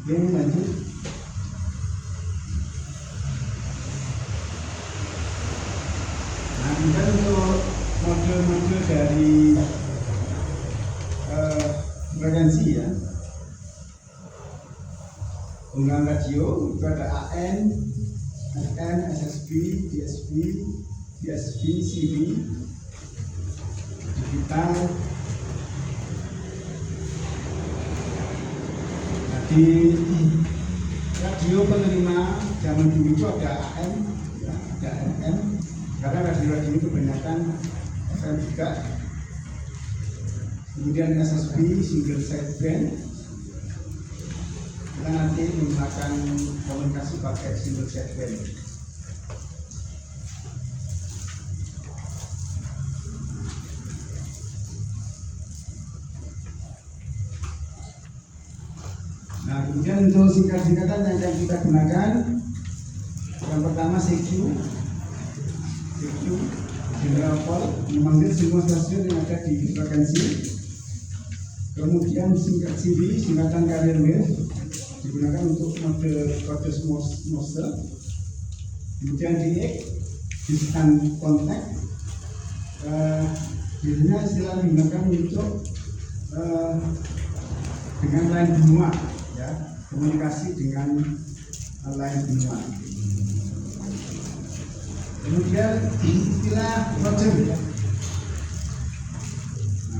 Oke, lanjut. Nah, kemudian untuk model-model dari frekuensi ya, penggunaan radio itu ada AM, FM, SSB, DSB, DSB, CB, digital. Di radio penerima zaman dulu itu ada AM, ya, ada FM, karena radio itu kebanyakan FM juga. Kemudian SSB, single sideband, kita nanti menggunakan komunikasi pakai single sideband. Nah, kemudian untuk singkat-singkatan yang kita gunakan, yang pertama CQ, general call, memanggil semua stasiun yang ada di frekuensi. Kemudian singkat CB, singkatan carrier wave, digunakan untuk kode Morse. Kemudian DX, distant contact, biasanya istilah digunakan untuk dengan line benua. Ya, komunikasi dengan lain benua. Kemudian istilah Roger. Nah,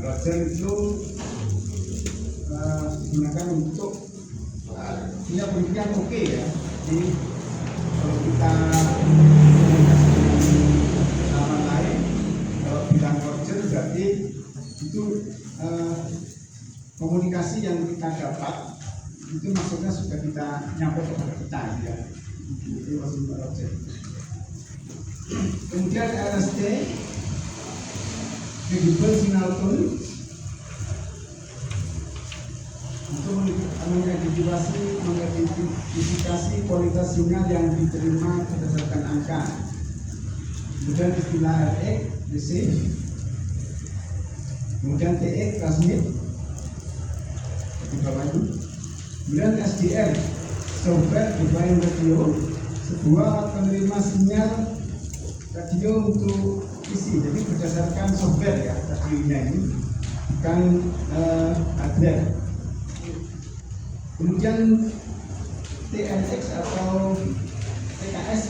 Roger itu digunakan untuk punya pendidikan oke ya. Jadi kalau kita komunikasi sama lain, kalau bilang Roger berarti itu komunikasi yang kita dapat itu maksudnya sudah kita nyampe kepada kita ya. Itu maksudnya Roger. Kemudian LSD, Credible Signal Tone, untuk mengidentifikasi kualitas sinyal yang diterima berdasarkan angka. Kemudian istilah RX, receive. Kemudian TX, transmit. Di bawah itu. Kemudian SDR, software defined radio, sebuah penerima sinyal radio untuk isi. Jadi berdasarkan software ya radionya ini, bukan hardware. Kemudian TNX atau TKS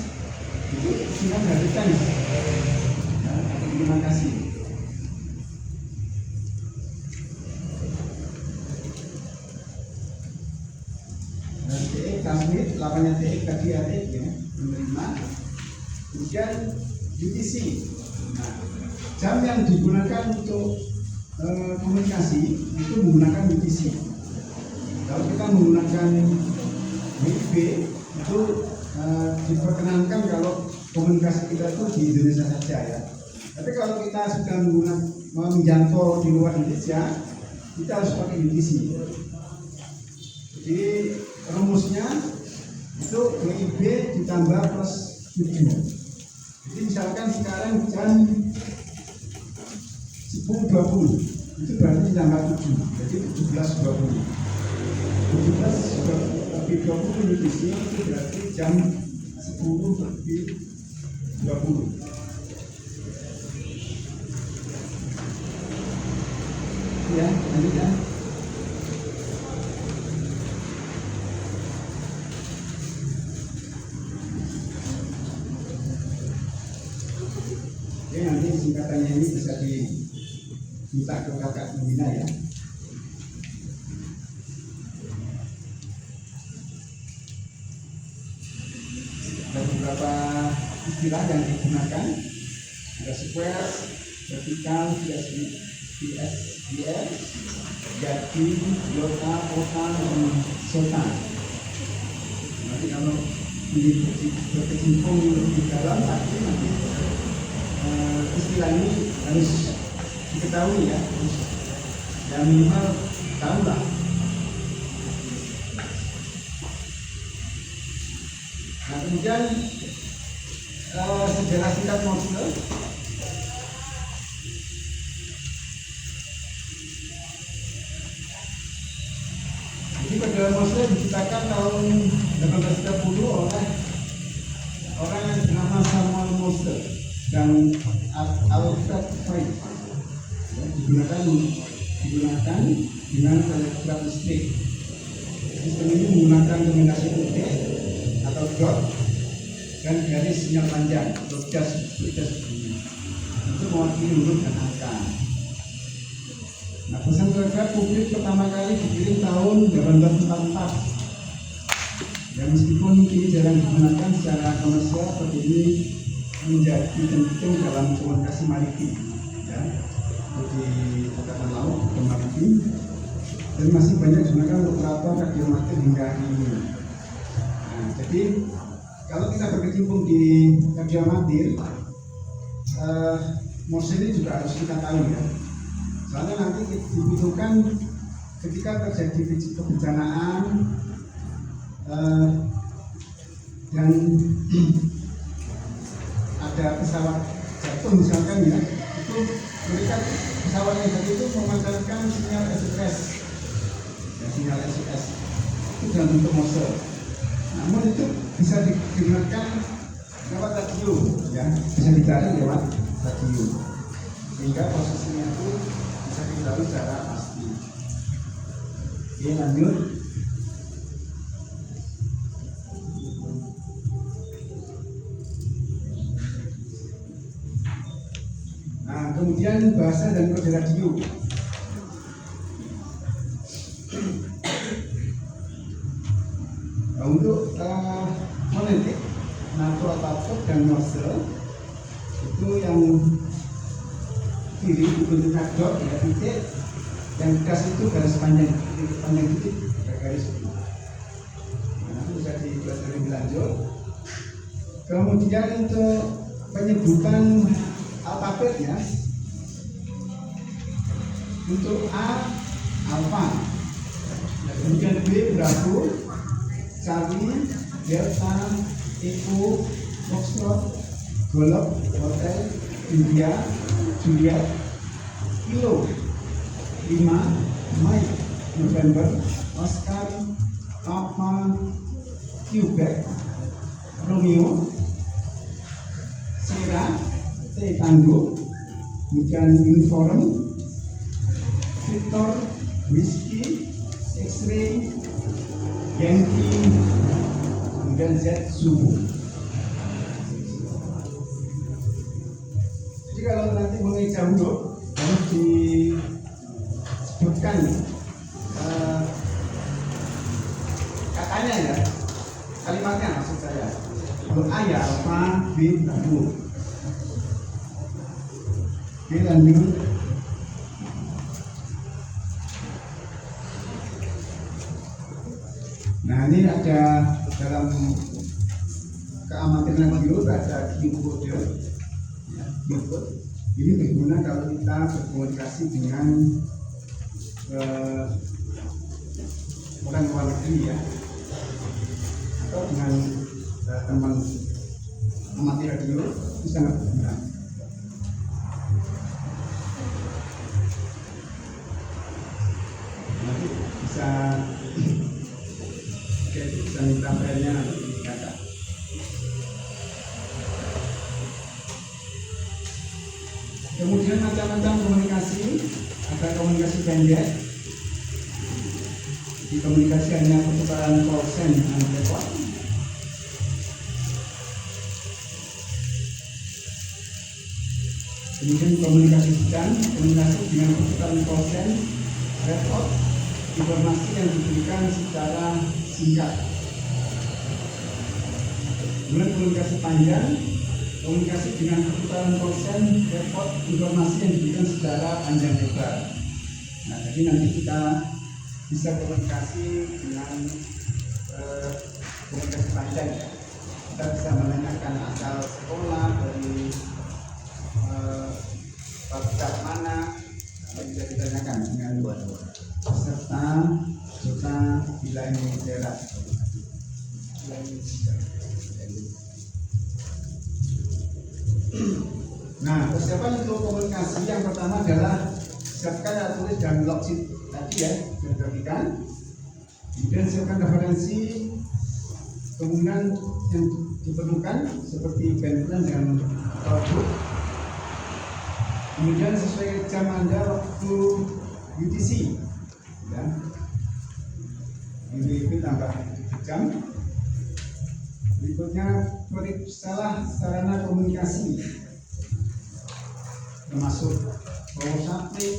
itu sinyal dari tens. Terima kasih. TX transmit, lawannya TX tadi RX ya, menerima. Kemudian UTC. Nah, jam yang digunakan untuk komunikasi itu menggunakan UTC. Kalau kita menggunakan WIB itu diperkenankan kalau komunikasi kita itu di Indonesia saja ya. Tapi kalau kita sudah menjangkau di luar Indonesia, kita harus pakai divisi. Jadi rumusnya itu WIB ditambah plus 7. Jadi misalkan sekarang jam 10.20, itu berarti ditambah 7, jadi 17.20. 17.20 divisi itu berarti jam 10.20. Ya, lanjut ya. Oke, nanti singkatannya ini bisa diminta ke kakak pembina ya. Ada beberapa istilah yang digunakan, ada square, vertikal, BS, jadi, yota, kota, dan sota. Nanti kalau ini berkecimpung di dalam tapi nanti istilah ini harus diketahui ya, yang minimal tahu lah. Nah kemudian sejarah singkat Morse. Jadi pada Morse diciptakan tahun 1830 oleh orang yang bernama Samuel Morse dan Alfred Fry. Digunakan dengan telegraf listrik. Sistem ini menggunakan kombinasi titik atau dot dan garis sinyal panjang atau jas itu mewakili huruf dan angka. Nah, pesan telegraf publik pertama kali dikirim tahun 1844. Ya meskipun kini jarang digunakan secara komersial, seperti ini menjadi penting dalam komunikasi maritim, ya, di angkatan laut dan maritim, dan masih banyak digunakan operator radioamatir hingga hari ini. Nah, jadi kalau kita berkecimpung di radioamatir, Morse ini juga harus kita tahu ya. Soalnya nanti dibutuhkan ketika terjadi kebencanaan dan ada pesawat jatuh misalkan ya, itu mereka pesawat yang jatuh itu memancarkan sinyal SOS ya, sinyal SOS itu dalam bentuk Morse. Namun itu bisa digunakan lewat radio ya, bisa dicari lewat radio sehingga posisinya itu bisa diketahui secara pasti. Oke, lanjut. Nah, kemudian bahasa dan kode radio. Nah, untuk monetik, natural output dan Morse itu yang kiri bentuknya dot ya, titik, yang gas itu garis panjang titik garis. Nah, bisa dipelajari lebih lanjut. Kemudian untuk penyebutan alfabetnya, untuk A alfa, kemudian B Bravo, Charlie, Delta, Echo, Foxtrot, Golf, Hotel, India, Juliet, Kilo, 5, Mike, November, Oscar, Papa, Quebec, Romeo, Sierra, T Tango, kemudian Uniform, Victor, Whiskey, X-Ray, Yankee, kemudian Z Zulu. Jadi kalau nanti mengenai jauh harus disebutkan katanya ya, kalimatnya maksud saya. Untuk A ya alfa, B Bravo. Oke, lanjut. Nah ini ada dalam keamatiran radio ada Q-code ya, Q-code. Ini berguna kalau kita berkomunikasi dengan orang luar negeri ya, atau dengan teman amati radio itu sangat berguna. Nanti bisa minta filenya nanti di kakak. Kemudian macam-macam komunikasi, ada komunikasi pendek. Di komunikasi hanya pertukaran call dan telepon. Kemudian komunikasi sedang, komunikasi dengan pertukaran call, repot, informasi yang diberikan secara singkat. Kemudian komunikasi panjang, komunikasi dengan pertukaran konsen, repot, informasi yang diberikan secara panjang lebar. Nah, jadi nanti kita bisa komunikasi dengan komunikasi panjang ya. Kita bisa menanyakan asal sekolah dari pada mana, bisa ditanyakan dengan serta bila ini daerah. Nah, persiapan untuk komunikasi yang pertama adalah siapkan tulis dan logsheet tadi ya, sudah dibagikan. Kemudian siapkan referensi, kemudian yang diperlukan seperti background dan notebook. Kemudian sesuai jam Anda waktu UTC, ya. Ini tambah jam. Berikutnya periksalah sarana komunikasi, termasuk power supply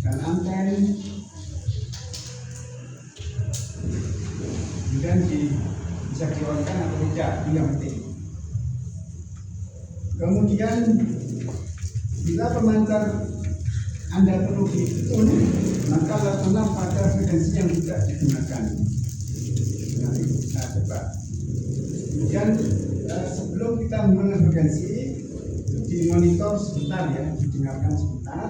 dan anten. Kemudian bisa di-on-kan atau tidak, itu yang penting. Kemudian bila pemancar Anda perlu ditune, maka lakukanlah pada frekuensi yang tidak digunakan. Nanti kita coba. Kemudian sebelum kita memulai frekuensi, dimonitor sebentar ya, didengarkan sebentar.